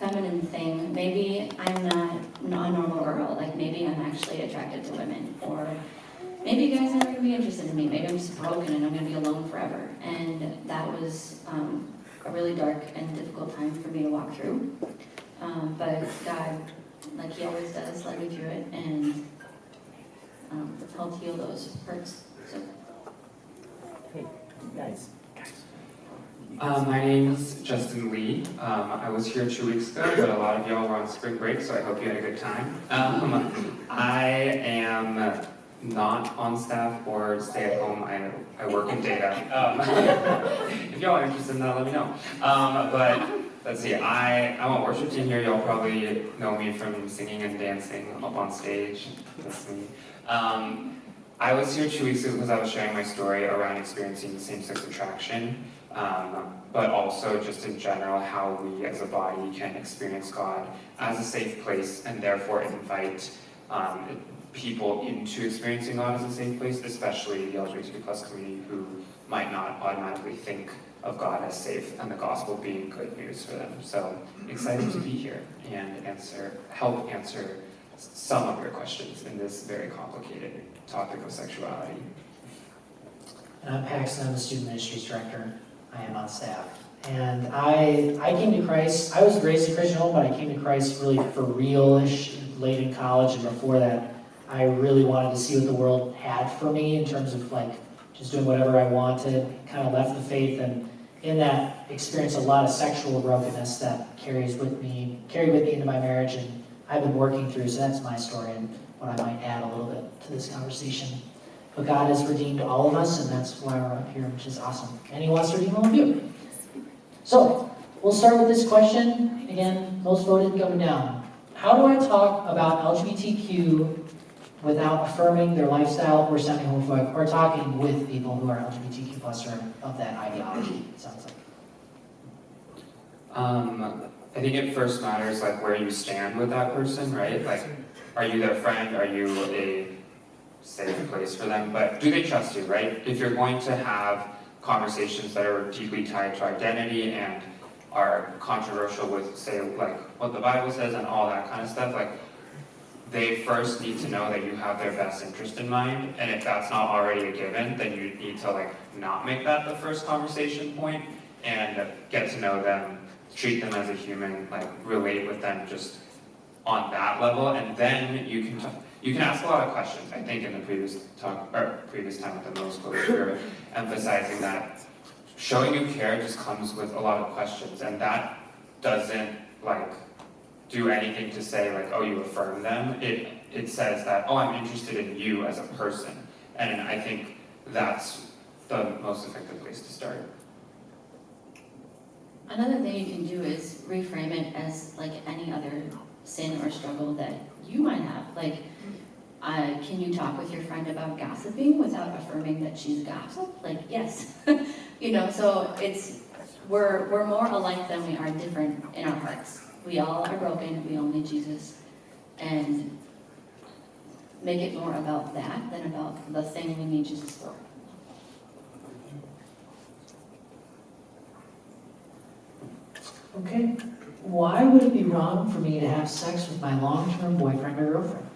feminine thing. Maybe I'm not a normal girl. Like maybe I'm actually attracted to women, or maybe guys are never gonna be interested in me. Maybe I'm just broken and I'm gonna be alone forever. And that was a really dark and difficult time for me to walk through. But God, like He always does, led me through it and helped heal those hurts. So. Hey, guys. My name's Justin Lee. I was here 2 weeks ago, but a lot of y'all were on spring break, so I hope you had a good time. I am not on staff or stay at home. I work in data. If y'all are interested in that, let me know. But let's see, I'm on worship team here. Y'all probably know me from singing and dancing up on stage. That's me. I was here 2 weeks ago because I was sharing my story around experiencing same-sex attraction. But also just in general how we as a body can experience God as a safe place and therefore invite people into experiencing God as a safe place, especially the LGBTQ plus community who might not automatically think of God as safe and the gospel being good news for them. So excited to be here and help answer some of your questions in this very complicated topic of sexuality. And I'm Paxton, I'm the Student Ministries Director. I am on staff. And I came to Christ, I was raised a Christian home, but I came to Christ really for real-ish late in college, and before that, I really wanted to see what the world had for me in terms of like just doing whatever I wanted, kind of left the faith, and in that experienced a lot of sexual brokenness that carried with me into my marriage, and I've been working through, so that's my story and what I might add a little bit to this conversation. But God has redeemed all of us, and that's why we're up here, which is awesome. And He wants to redeem all of you. So, we'll start with this question. Again, most voted coming down. How do I talk about LGBTQ without affirming their lifestyle or sounding homophobic, or talking with people who are LGBTQ plus or of that ideology, it sounds like? I think it first matters like where you stand with that person, right? Like, are you their friend? Are you a safe place for them? But do they trust you, right? If you're going to have conversations that are deeply tied to identity and are controversial with, say, like what the Bible says and all that kind of stuff, like they first need to know that you have their best interest in mind. And if that's not already a given, then you need to like not make that the first conversation point and get to know them, treat them as a human, like relate with them just on that level, and then you can ask a lot of questions. I think in the previous time with the most quotes, we were emphasizing that showing you care just comes with a lot of questions, and that doesn't like do anything to say like, oh, you affirm them. It says that, oh, I'm interested in you as a person, and I think that's the most effective place to start. Another thing you can do is reframe it as like any other sin or struggle that you might have. Like, can you talk with your friend about gossiping without affirming that she's gossip? Like, yes. So we're more alike than we are different in our hearts. We all are broken, we all need Jesus. And make it more about that than about the thing we need Jesus for. Okay. Why would it be wrong for me to have sex with my long-term boyfriend or girlfriend?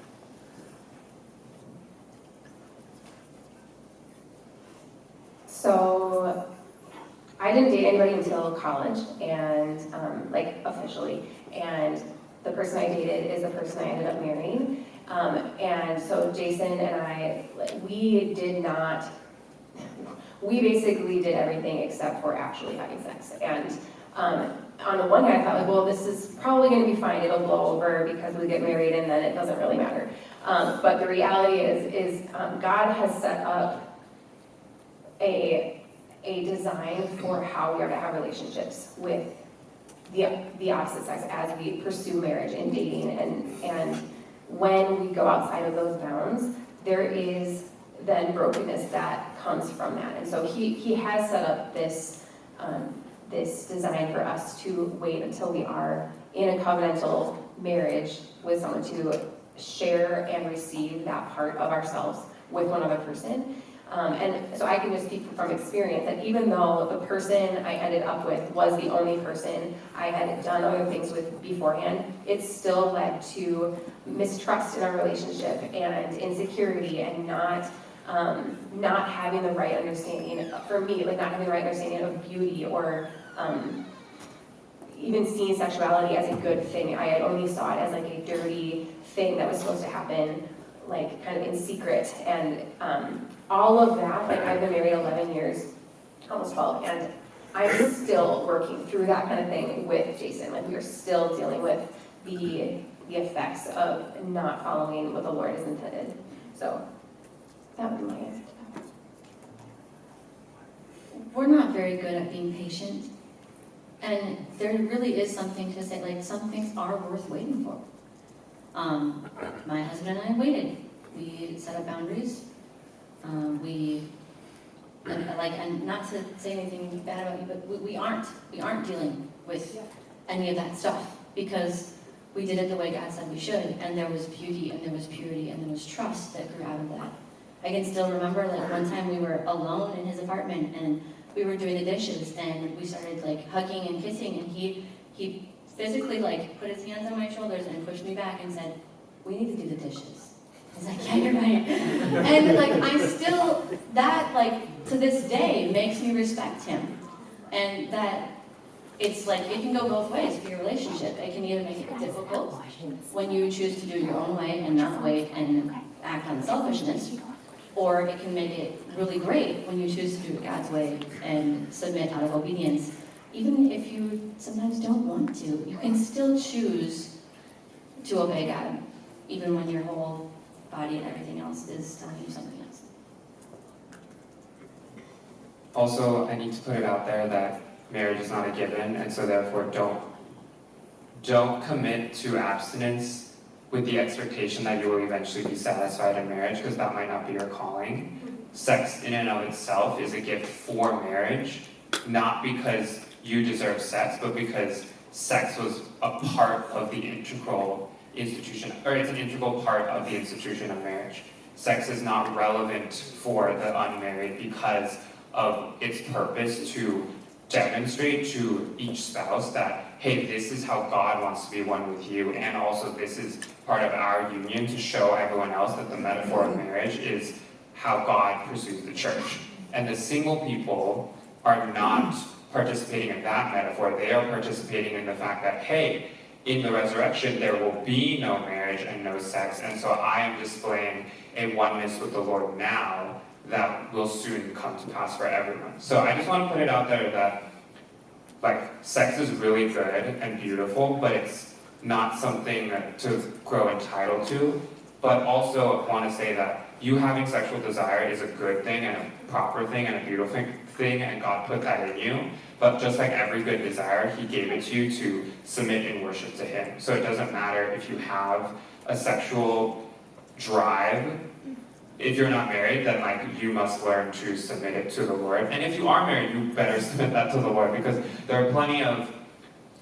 So, I didn't date anybody until college, and like officially. And the person I dated is the person I ended up marrying. And so Jason and I, we basically did everything except for actually having sex. And on the one hand, I thought, like, well, this is probably going to be fine. It'll blow over because we get married, and then it doesn't really matter. But the reality is God has set up a design for how we are to have relationships with the opposite sex as we pursue marriage and dating. And when we go outside of those bounds, there is then brokenness that comes from that. And so he has set up this design for us to wait until we are in a covenantal marriage with someone to share and receive that part of ourselves with one other person. And so I can just speak from experience that even though the person I ended up with was the only person I had done other things with beforehand, it still led to mistrust in our relationship and insecurity and not having the right understanding, for me, like not having the right understanding of beauty or even seeing sexuality as a good thing. I had only saw it as like a dirty thing that was supposed to happen like kind of in secret, and all of that, like I've been married 11 years, almost 12, and I'm still working through that kind of thing with Jason. Like we are still dealing with the effects of not following what the Lord has intended. So that would be my answer to that. We're not very good at being patient. And there really is something to say, like some things are worth waiting for. My husband and I waited. We set up boundaries. And not to say anything bad about you, but we aren't dealing with any of that stuff because we did it the way God said we should, and there was beauty and there was purity and there was trust that grew out of that. I can still remember like one time we were alone in his apartment and we were doing the dishes and we started like hugging and kissing, and he physically like put his hands on my shoulders and pushed me back and said, "We need to do the dishes." I was like, "Yeah, you're right." And like I'm still, that like to this day makes me respect him. And that it's like it can go both ways for your relationship. It can either make it difficult when you choose to do it your own way and not wait and act on selfishness, or it can make it really great when you choose to do it God's way and submit out of obedience. Even if you sometimes don't want to, you can still choose to obey God, even when your whole body and everything else is telling you something else. Also, I need to put it out there that marriage is not a given, and so therefore don't commit to abstinence with the expectation that you will eventually be satisfied in marriage, because that might not be your calling. Sex in and of itself is a gift for marriage, not because you deserve sex, but because sex was a part of the integral institution, or it's an integral part of the institution of marriage. Sex is not relevant for the unmarried because of its purpose to demonstrate to each spouse that, hey, this is how God wants to be one with you, and also this is part of our union to show everyone else that the metaphor of marriage is how God pursues the church. And the single people are not participating in that metaphor. They are participating in the fact that, hey, in the resurrection there will be no marriage and no sex, and so I am displaying a oneness with the Lord now that will soon come to pass for everyone. So I just want to put it out there that like sex is really good and beautiful, but it's not something to grow entitled to. But also I want to say that you having sexual desire is a good thing and a proper thing and a beautiful thing, and God put that in you. But just like every good desire, He gave it to you to submit in worship to Him. So it doesn't matter if you have a sexual drive. If you're not married, then like you must learn to submit it to the Lord. And if you are married, you better submit that to the Lord, because there are plenty of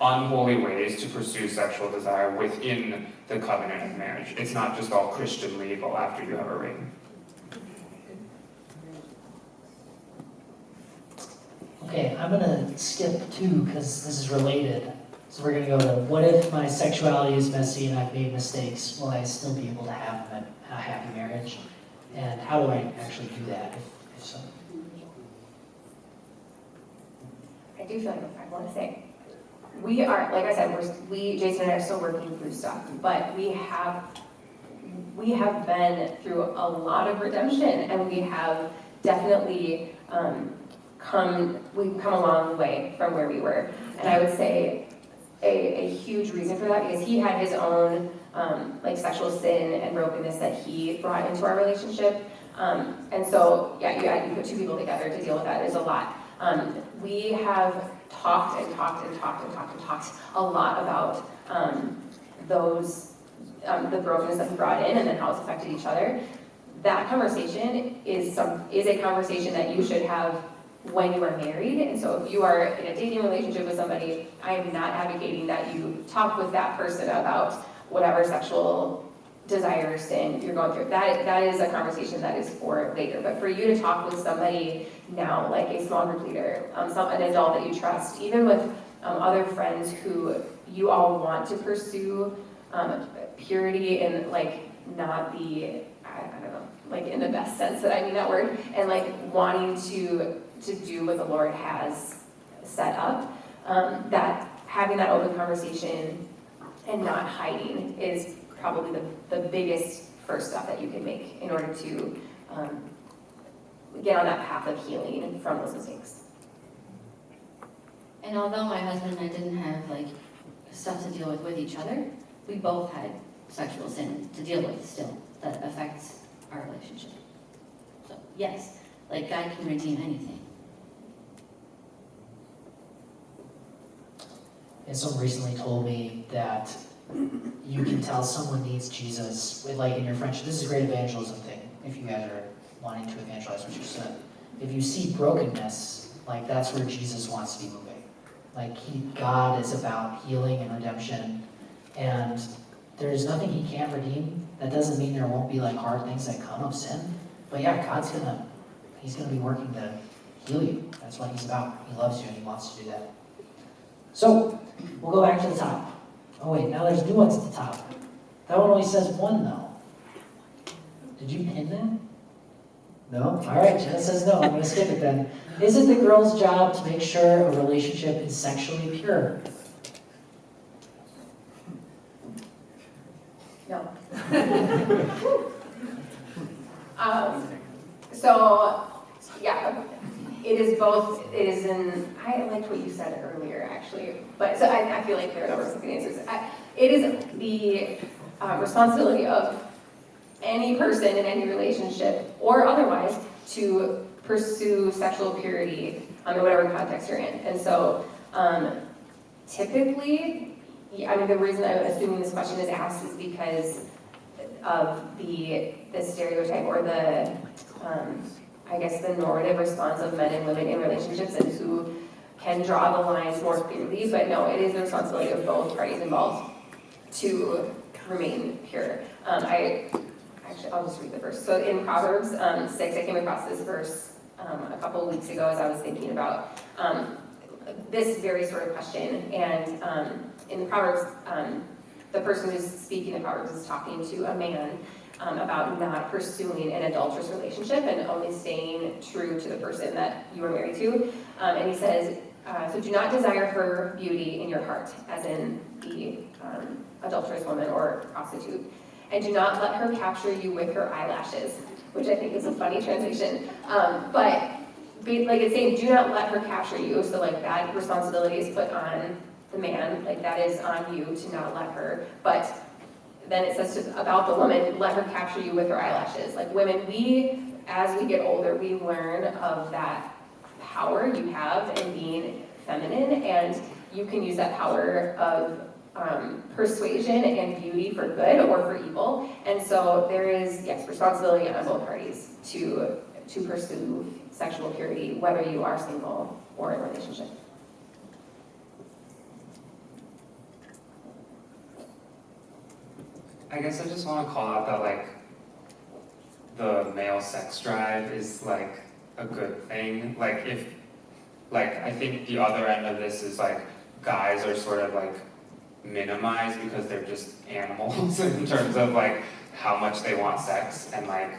unholy ways to pursue sexual desire within the covenant of marriage. It's not just all Christian legal after you have a ring. Okay, I'm gonna skip 2 because this is related. So we're gonna go to, what if my sexuality is messy and I've made mistakes? Will I still be able to have a happy marriage? And how do I actually do that, if so? I do feel like I want to say, we are, like I said, Jason and I are still working through stuff, but we have been through a lot of redemption, and we have definitely we've come a long way from where we were. And I would say a huge reason for that, because he had his own like sexual sin and brokenness that he brought into our relationship. And so, yeah, you put 2 people together to deal with that is a lot. We have talked a lot about the brokenness that we brought in and then how it's affected each other. That conversation is a conversation that you should have when you are married. And so if you are in a dating relationship with somebody, I am not advocating that you talk with that person about whatever sexual desire sin, you're going through, that is a conversation that is for later. But for you to talk with somebody now, like a small group leader, an adult that you trust, even with other friends who you all want to pursue purity and like not the, I don't know, like in the best sense that I mean that word, and like wanting to do what the Lord has set up, that having that open conversation and not hiding is probably the biggest first step that you can make in order to get on that path of healing from those mistakes. And although my husband and I didn't have like stuff to deal with each other, we both had sexual sin to deal with still that affects our relationship. So yes, like God can redeem anything. And someone recently told me that you can tell someone needs Jesus, like in your friendship. This is a great evangelism thing, if you guys are wanting to evangelize what you said. If you see brokenness, like that's where Jesus wants to be moving. Like God is about healing and redemption, and there's nothing he can't redeem. That doesn't mean there won't be like hard things that come of sin, but yeah, he's gonna be working to heal you. That's what he's about. He loves you and he wants to do that. So, we'll go back to the top. Oh wait, now there's new ones at the top. That one only says 1 though. Did you pin that? No? Alright, Jenna says no. I'm going to skip it then. Is it the girl's job to make sure a relationship is sexually pure? No. So, yeah, it is both, it is in, I liked what you said earlier, actually, but, so I feel like there are no reciprocal answers. It is the responsibility of any person in any relationship, or otherwise, to pursue sexual purity in whatever context you're in. And so, typically, I mean, the reason I'm assuming this question is asked is because of the stereotype or the, I guess, the normative response of men and women in relationships and who can draw the lines more clearly. But no, it is the responsibility of both parties involved to remain pure. I'll just read the verse. So in Proverbs 6, I came across this verse a couple of weeks ago as I was thinking about this very sort of question. And in Proverbs, the person who's speaking in Proverbs is talking to a man about not pursuing an adulterous relationship and only staying true to the person that you are married to. And he says, so do not desire her beauty in your heart, as in the adulterous woman or prostitute. And do not let her capture you with her eyelashes, which I think is a funny translation. But like it's saying, do not let her capture you. So like that responsibility is put on the man, like that is on you to not let her. But then it says about the woman, let her capture you with her eyelashes. Like women, as we get older, we learn of that power you have in being feminine, and you can use that power of persuasion and beauty for good or for evil. And so there is, yes, responsibility on both parties to pursue sexual purity, whether you are single or in a relationship. I guess I just want to call out that, like, the male sex drive is, like, a good thing. Like, I think the other end of this is, like, guys are sort of, like, minimized because they're just animals in terms of, like, how much they want sex. And, like,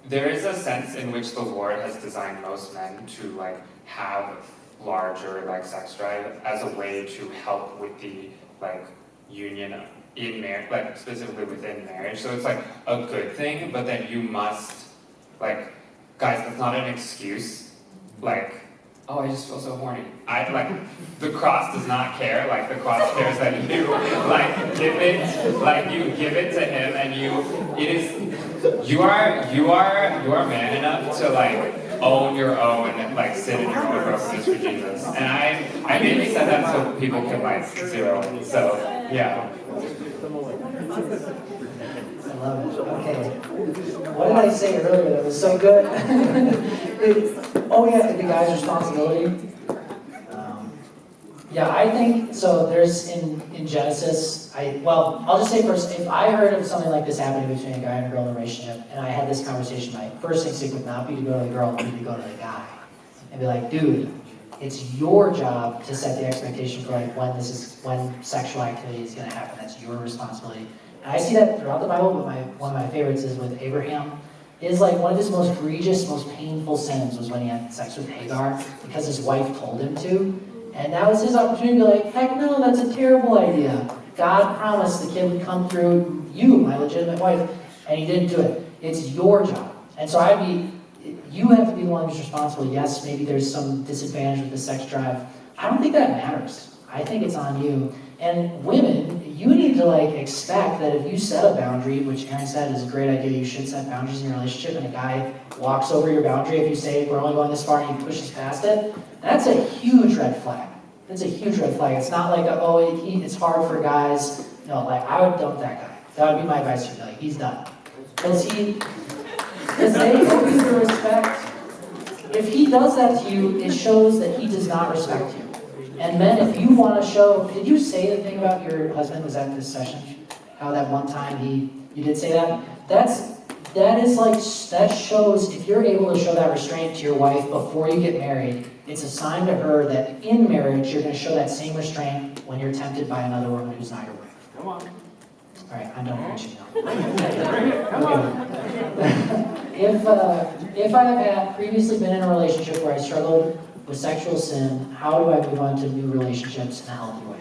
there is a sense in which the Lord has designed most men to, like, have larger, like, sex drive as a way to help with the, like, union in marriage, like specifically within marriage. So it's like a good thing, but then you must, like, guys, that's not an excuse. Like, oh, I just feel so horny. The cross does not care. Like, the cross cares that you, like, give it to him, and you are man enough to, like, own your own and, like, sit in your own brokenness for Jesus. And I mainly said that so people can, like, zero in. So, yeah. I love it. Okay. What did I say earlier that was so good? Oh yeah, the guy's responsibility. Yeah, I think, so there's in Genesis, I'll just say first, if I heard of something like this happening between a guy and a girl in a relationship, and I had this conversation, my first instinct would not be to go to the girl, but to go to the guy. And be like, dude, it's your job to set the expectation for like when sexual activity is gonna happen. That's your responsibility. And I see that throughout the Bible, but one of my favorites is with Abraham. Is like one of his most egregious, most painful sins was when he had sex with Hagar because his wife told him to. And that was his opportunity to be like, heck no, that's a terrible idea. God promised the kid would come through you, my legitimate wife, and he didn't do it. It's your job. And so you have to be the one who's responsible. Yes, maybe there's some disadvantage with the sex drive. I don't think that matters. I think it's on you. And women, you need to like expect that if you set a boundary, which Aaron said is a great idea, you should set boundaries in your relationship, and a guy walks over your boundary, if you say we're only going this far and he pushes past it, that's a huge red flag. That's a huge red flag. It's not like, it's hard for guys. No, like I would dump that guy. That would be my advice to you. Like, he's done. Because they owe you the respect. If he does that to you, it shows that he does not respect you. And men, if you want to show, did you say the thing about your husband? Was that this session? How that one time you did say that? That shows, if you're able to show that restraint to your wife before you get married, it's a sign to her that in marriage, you're going to show that same restraint when you're tempted by another woman who's not your wife. Come on. All right, I'm done preaching now. If I have previously been in a relationship where I struggled with sexual sin, how do I move on to new relationships in a healthy way?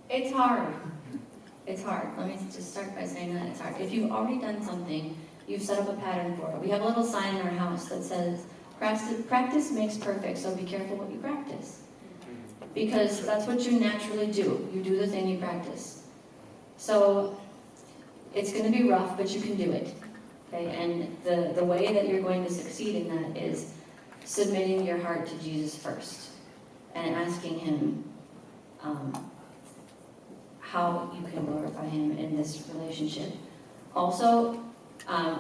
It's hard. It's hard. Let me just start by saying that it's hard. If you've already done something, you've set up a pattern for it. We have a little sign in our house that says, practice makes perfect, so be careful what you practice. Because that's what you naturally do. You do the thing you practice. So it's going to be rough, but you can do it. Okay? And the way that you're going to succeed in that is submitting your heart to Jesus first and asking him how you can glorify him in this relationship. Also,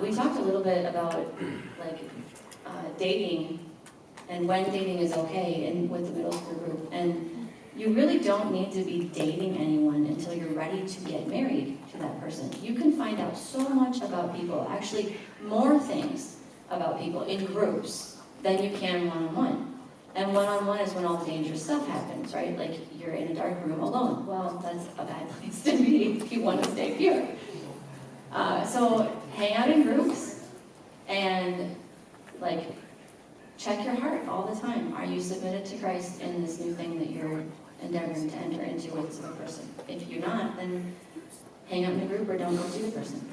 we talked a little bit about dating and when dating is okay and with the middle school group. And you really don't need to be dating anyone until you're ready to get married to that person. You can find out so much about people, actually more things about people in groups than you can one-on-one. And one-on-one is when all the dangerous stuff happens, right? Like you're in a dark room alone. Well, that's a bad place to be if you want to stay pure. So hang out in groups and check your heart all the time. Are you submitted to Christ in this new thing that you're endeavoring to enter into with this other person? If you're not, then hang out in a group or don't go see the person.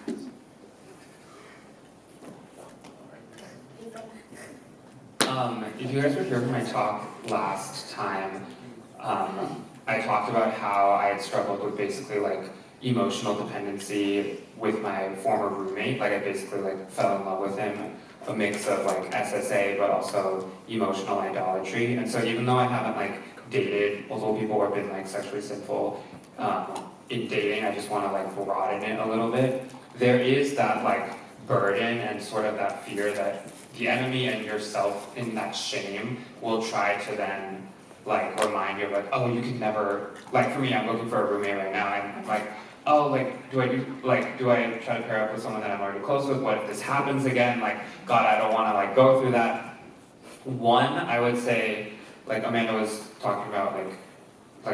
If you guys were here for my talk last time, I talked about how I had struggled with basically emotional dependency with my former roommate. I basically fell in love with him, a mix of SSA but also emotional idolatry. And so even though I haven't dated multiple people or been sexually sinful in dating, I just want to broaden it a little bit. There is that burden and sort of that fear that the enemy and yourself in that shame will try to then remind you of oh, you can never, for me, I'm looking for a roommate right now, and do I try to pair up with someone that I'm already close with? What if this happens again? God, I don't want to go through that. One, I would say, Amanda was talking about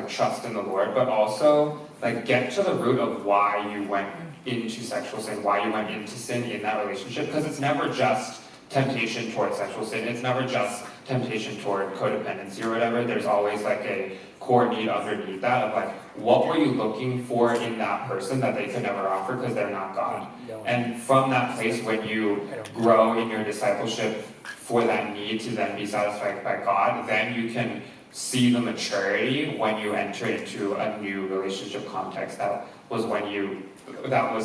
trust in the Lord, but also get to the root of why you went into sexual sin, why you went into sin in that relationship, because it's never just temptation toward sexual sin. It's never just temptation toward codependency or whatever. There's always a core need underneath that of what were you looking for in that person that they could never offer because they're not God. And from that place, when you grow in your discipleship for that need to then be satisfied by God, then you can see the maturity when you enter into a new relationship context that was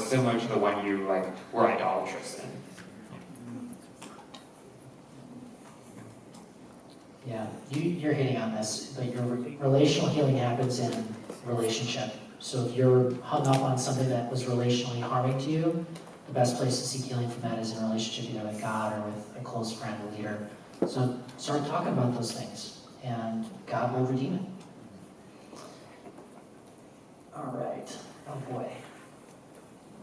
similar to the one you were idolatrous in. Yeah, you're hitting on this, but your relational healing happens in relationship. So if you're hung up on something that was relationally harming to you, the best place to seek healing from that is in a relationship either with God or with a close friend, a leader. So start talking about those things, and God will redeem it. All right. Oh boy.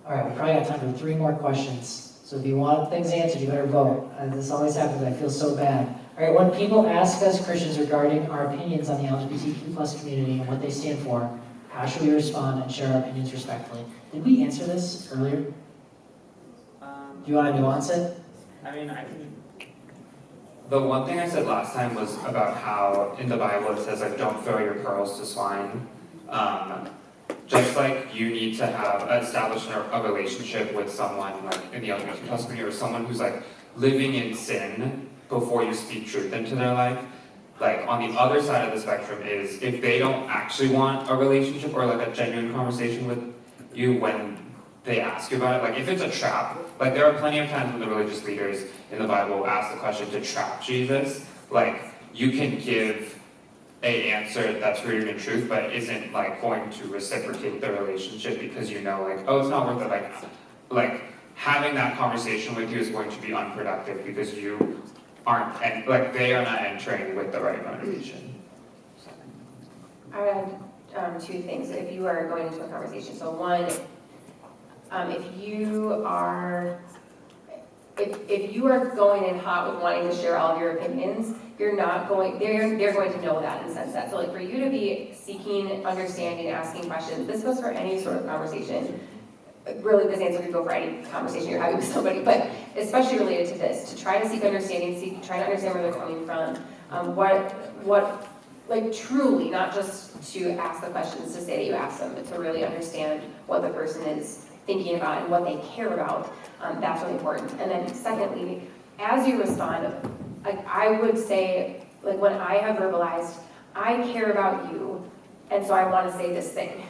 All right, we probably got time for 3 more questions. So if you want things answered, you better vote. This always happens. I feel so bad. All right, when people ask us Christians regarding our opinions on the LGBTQ+ community and what they stand for, how should we respond and share our opinions respectfully? Did we answer this earlier? Do you want to nuance it? I can. The one thing I said last time was about how in the Bible it says like don't throw your pearls to swine. Just like you need to have establish a relationship with someone like in the LGBT community or someone who's like living in sin before you speak truth into their life. Like on the other side of the spectrum is if they don't actually want a relationship or like a genuine conversation with you when they ask you about it, like if it's a trap, like there are plenty of times when the religious leaders in the Bible ask the question to trap Jesus, like you can give a answer that's rooted in truth, but isn't like going to reciprocate the relationship because you know like, oh, it's not worth it. Like having that conversation with you is going to be unproductive because you aren't, and like they are not entering with the right motivation. I would add 2 things if you are going into a conversation. So one, if you are going in hot with wanting to share all of your opinions, they're going to know that and sense that. So like for you to be seeking understanding, asking questions, this goes for any sort of conversation. Really, this answer could go for any conversation you're having with somebody, but especially related to this, to try to seek understanding, try to understand where they're coming from, what, like truly, not just to ask the questions to say that you asked them, but to really understand what the person is thinking about and what they care about. That's really important. And then secondly, as you respond, like I would say, like when I have verbalized, I care about you, and so I want to say this thing.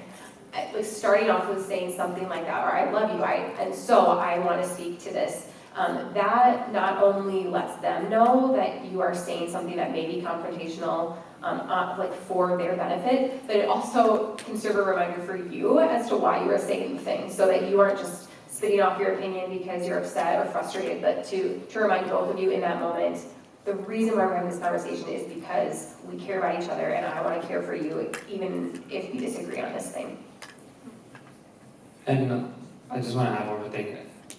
Like starting off with saying something like that, or I love you, and so I want to speak to this. That not only lets them know that you are saying something that may be confrontational, like for their benefit, but it also can serve a reminder for you as to why you are saying the thing, so that you aren't just spitting off your opinion because you're upset or frustrated, but to remind both of you in that moment, the reason why we're having this conversation is because we care about each other, and I want to care for you, even if we disagree on this thing. And I just want to add one more thing.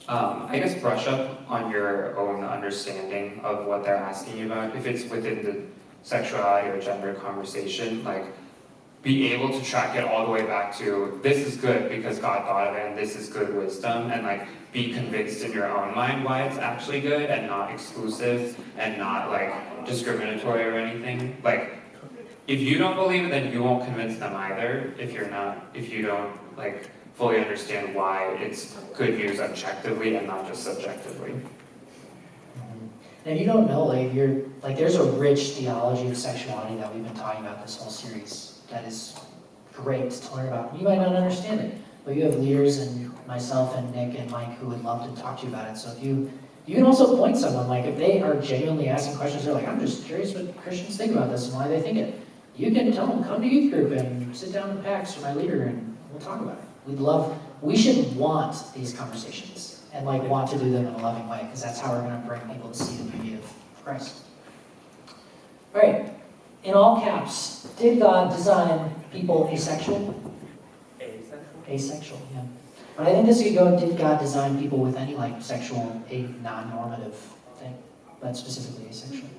I guess brush up on your own understanding of what they're asking you about. If it's within the sexuality or gender conversation, like be able to track it all the way back to this is good because God thought of it and this is good wisdom, and like be convinced in your own mind why it's actually good and not exclusive and not like discriminatory or anything. Like if you don't believe it, then you won't convince them either if you don't like fully understand why it's good news objectively and not just subjectively. And if you don't know, like there's a rich theology of sexuality that we've been talking about this whole series that is great to learn about. You might not understand it, but you have leaders and myself and Nick and Mike who would love to talk to you about it. So if you can also point someone, like if they are genuinely asking questions, they're like, I'm just curious what Christians think about this and why they think it. You can tell them, come to youth group and sit down in PAX with my leader and we'll talk about it. We should want these conversations and like want to do them in a loving way, because that's how we're going to bring people to see the beauty of Christ. All right, in all caps, did God design people asexual? Asexual, yeah. But I think this could go, did God design people with any like sexual, a non-normative thing, but specifically asexual?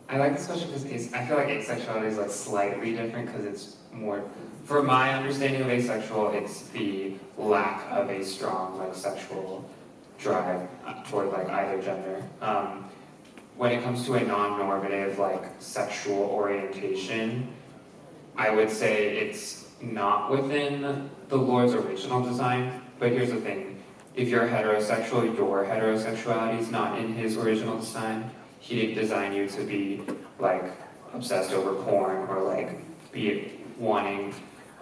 I like this question because I feel like asexuality is like slightly different because it's more, for my understanding of asexual, it's the lack of a strong like sexual drive toward like either gender. When it comes to a non-normative like sexual orientation, I would say it's not within the Lord's original design. But here's the thing: if you're heterosexual, your heterosexuality is not in His original design. He didn't design you to be like obsessed over porn or like be wanting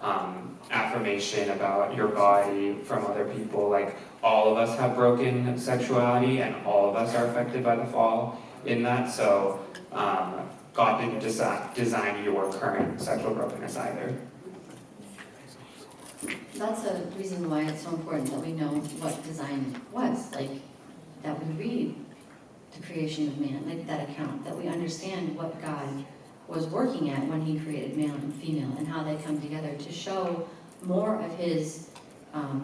affirmation about your body from other people. Like, all of us have broken sexuality, and all of us are affected by the fall in that. So God didn't design your current sexual brokenness either. That's a reason why it's so important that we know what design was, like, that we read the creation of man, like that account, that we understand what God was working at when he created male and female and how they come together to show more of his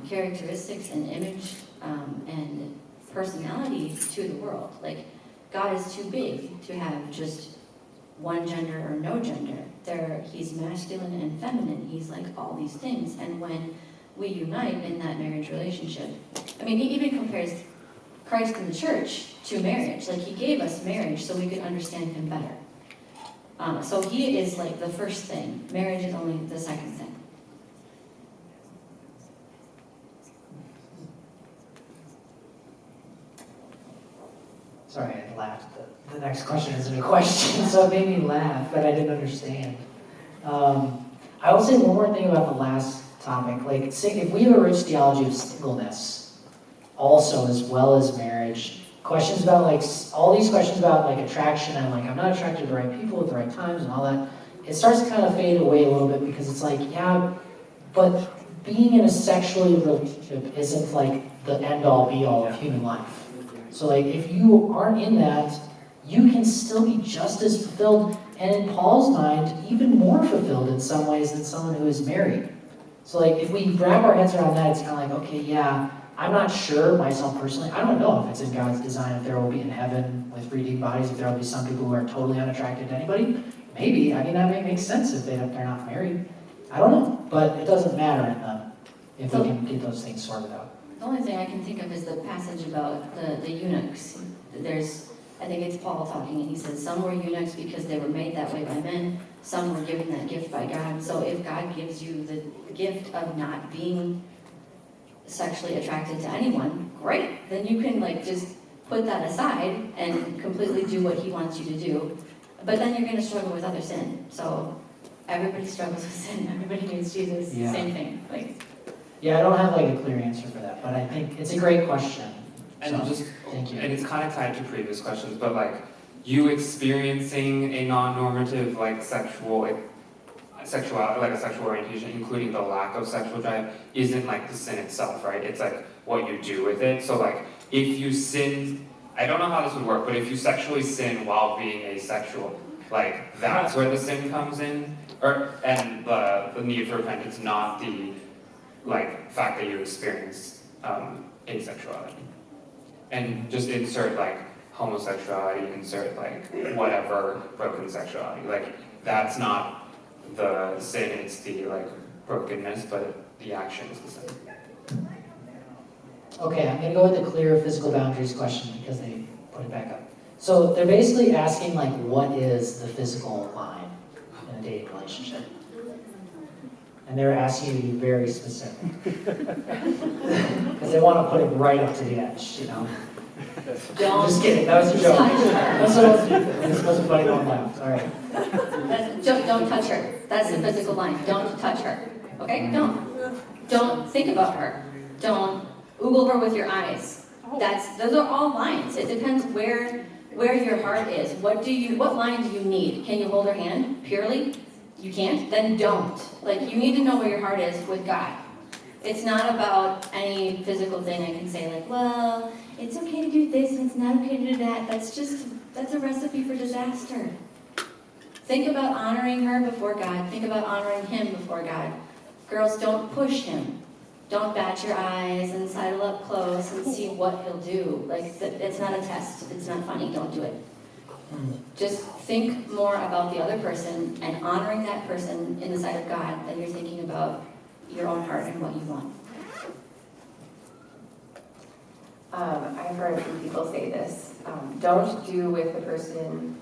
characteristics and image and personality to the world. Like, God is too big to have just one gender or no gender. He's masculine and feminine. He's like all these things. And when we unite in that marriage relationship, I mean, he even compares Christ and the church to marriage. Like, he gave us marriage so we could understand him better. So he is like the first thing. Marriage is only the second thing. Sorry, I laughed. The next question isn't a question, so it made me laugh, but I didn't understand. I will say one more thing about the last topic. Like, if we have a rich theology of singleness, also as well as marriage, questions about like all these questions about like attraction and like I'm not attracted to the right people at the right times and all that, it starts to kind of fade away a little bit because it's like, yeah, but being in a sexual relationship isn't like the end-all be-all of human life. So like if you aren't in that, you can still be just as fulfilled, and in Paul's mind, even more fulfilled in some ways than someone who is married. So like if we wrap our heads around that, it's kind of like, okay, yeah, I'm not sure myself personally. I don't know if it's in God's design, if there will be in heaven with redeemed bodies, if there will be some people who are totally unattracted to anybody. Maybe. I mean, that may make sense if they're not married. I don't know. But it doesn't matter if we can get those things sorted out. The only thing I can think of is the passage about the eunuchs. I think it's Paul talking, and he says some were eunuchs because they were made that way by men. Some were given that gift by God. So if God gives you the gift of not being sexually attracted to anyone, great. Then you can like just put that aside and completely do what he wants you to do. But then you're going to struggle with other sin. So everybody struggles with sin. Everybody needs Jesus. Yeah. Same thing. Like. Yeah, I don't have like a clear answer for that, but I think it's a great question. And So, thank you. And it's kind of tied to previous questions, but like you experiencing a non-normative like sexual orientation, including the lack of sexual drive, isn't like the sin itself, right? It's like what you do with it. So like if you sin, I don't know how this would work, but if you sexually sin while being asexual, like that's where the sin comes in, and the need for repentance, not the like fact that you experience asexuality. And just insert like homosexuality, insert like whatever broken sexuality. Like that's not the sin, it's the like brokenness, but the action is the sin. Okay, I'm going to go with the clear physical boundaries question because they put it back up. So they're basically asking like, what is the physical line in a dating relationship? And they're asking you to be very specific. Because they want to put it right up to the edge, you know? Don't I'm just kidding, that was a joke. touch her. That's what I was doing. This wasn't funny, don't laugh. All right. Don't touch her. That's the physical line. Don't touch her. Okay? Don't think about her. Don't oogle her with your eyes. Those are all lines. It depends where your heart is. What line do you need? Can you hold her hand purely? You can't? Then don't. Like, you need to know where your heart is with God. It's not about any physical thing I can say, like, well, it's okay to do this and it's not okay to do that. That's a recipe for disaster. Think about honoring her before God. Think about honoring him before God. Girls, don't push him. Don't bat your eyes and sidle up close and see what he'll do. Like, it's not a test. It's not funny. Don't do it. Just think more about the other person and honoring that person in the sight of God than you're thinking about your own heart and what you want. I've heard a few people say this. Don't do with the person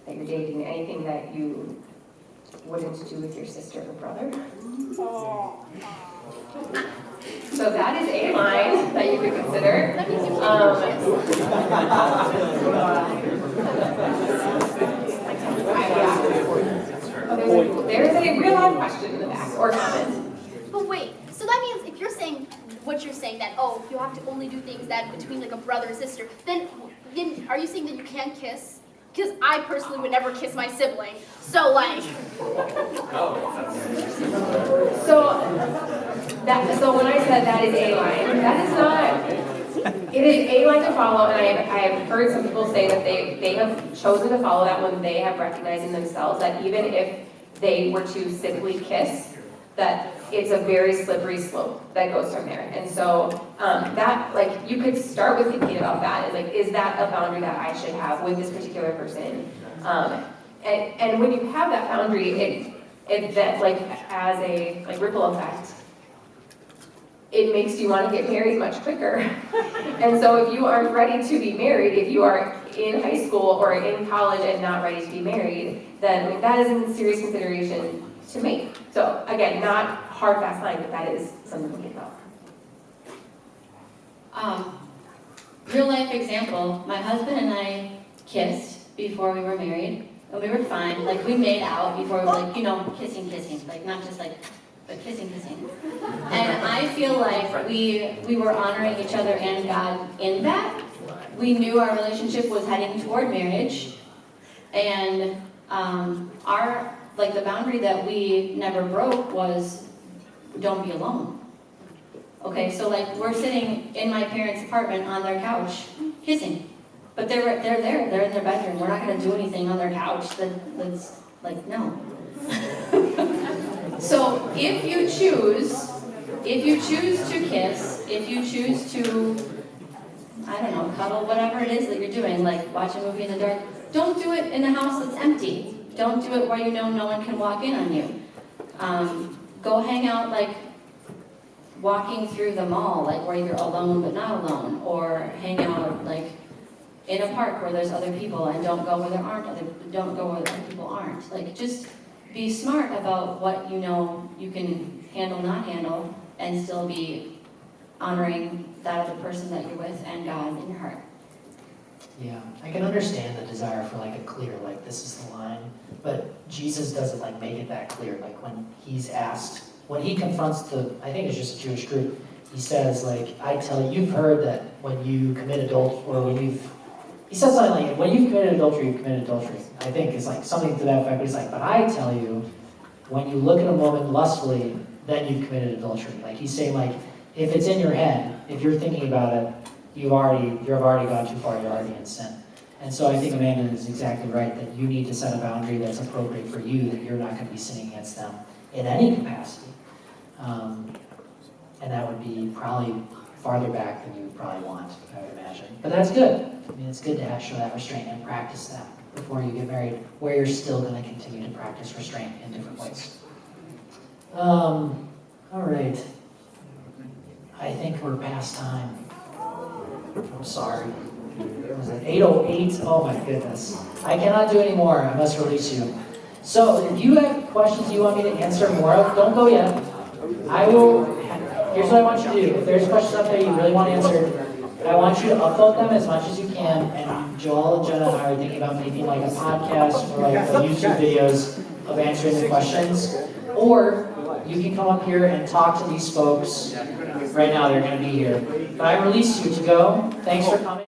that you're dating anything that you wouldn't do with your sister or brother. So that is a line that you could consider. there's a real live question in the back, or comment. But wait, so that means if you're saying what you're saying, that, oh, you have to only do things that between like a brother and sister, then are you saying that you can't kiss? Because I personally would never kiss my sibling. So like, So when I said that is a line, that is not, it is a line to follow, and I have heard some people say that they have chosen to follow that when they have recognized in themselves that even if they were to simply kiss, that it's a very slippery slope that goes from there. And so that, like, you could start with thinking about that, like, is that a boundary that I should have with this particular person? And when you have that boundary, it that, like, as a like ripple effect, it makes you want to get married much quicker. And so if you aren't ready to be married, if you are in high school or in college and not ready to be married, then that is a serious consideration to make. So again, not hard, fast line, but that is something to think about. Real life example, my husband and I kissed before we were married, and we were fine. Like, we made out before we were like, kissing, like not just like, but kissing. And I feel like we were honoring each other and God in that. We knew our relationship was heading toward marriage, and the boundary that we never broke was don't be alone. Okay, so like we're sitting in my parents' apartment on their couch kissing, but they're there, they're in their bedroom. We're not going to do anything on their couch. That's like, no. So if you choose to kiss, if you choose to, I don't know, cuddle, whatever it is that you're doing, like watch a movie in the dark, don't do it in a house that's empty. Don't do it where you know no one can walk in on you. Go hang out, like walking through the mall, like where you're alone but not alone, or hang out like in a park where there's other people, and don't go where other people aren't. Like, just be smart about what you know you can handle, not handle, and still be honoring that other person that you're with and God in your heart. Yeah, I can understand the desire for like a clear, like this is the line, but Jesus doesn't like make it that clear. Like when he's asked, when he confronts I think it's just a Jewish group, he says like, I tell you, you've heard that when you commit adultery, or he says something like, when you've committed adultery, you've committed adultery. I think it's like something to that effect, but he's like, but I tell you, when you look at a woman lustfully, then you've committed adultery. Like he's saying like, if it's in your head, if you're thinking about it, you've already gone too far, you're already in sin. And so I think Amanda is exactly right, that you need to set a boundary that's appropriate for you, that you're not going to be sinning against them in any capacity. And that would be probably farther back than you would probably want, I would imagine. But that's good. I mean, it's good to show that restraint and practice that before you get married, where you're still going to continue to practice restraint in different ways. All right. I think we're past time. I'm sorry. Was it 8:08? Oh my goodness. I cannot do any more. I must release you. So if you have questions you want me to answer more of, don't go yet. Here's what I want you to do. If there's questions up there you really want answered, I want you to upload them as much as you can. And Joel and Jenna and I are thinking about making like a podcast or like YouTube videos of answering the questions. Or you can come up here and talk to these folks. Right now they're going to be here. But I release you to go. Thanks for coming.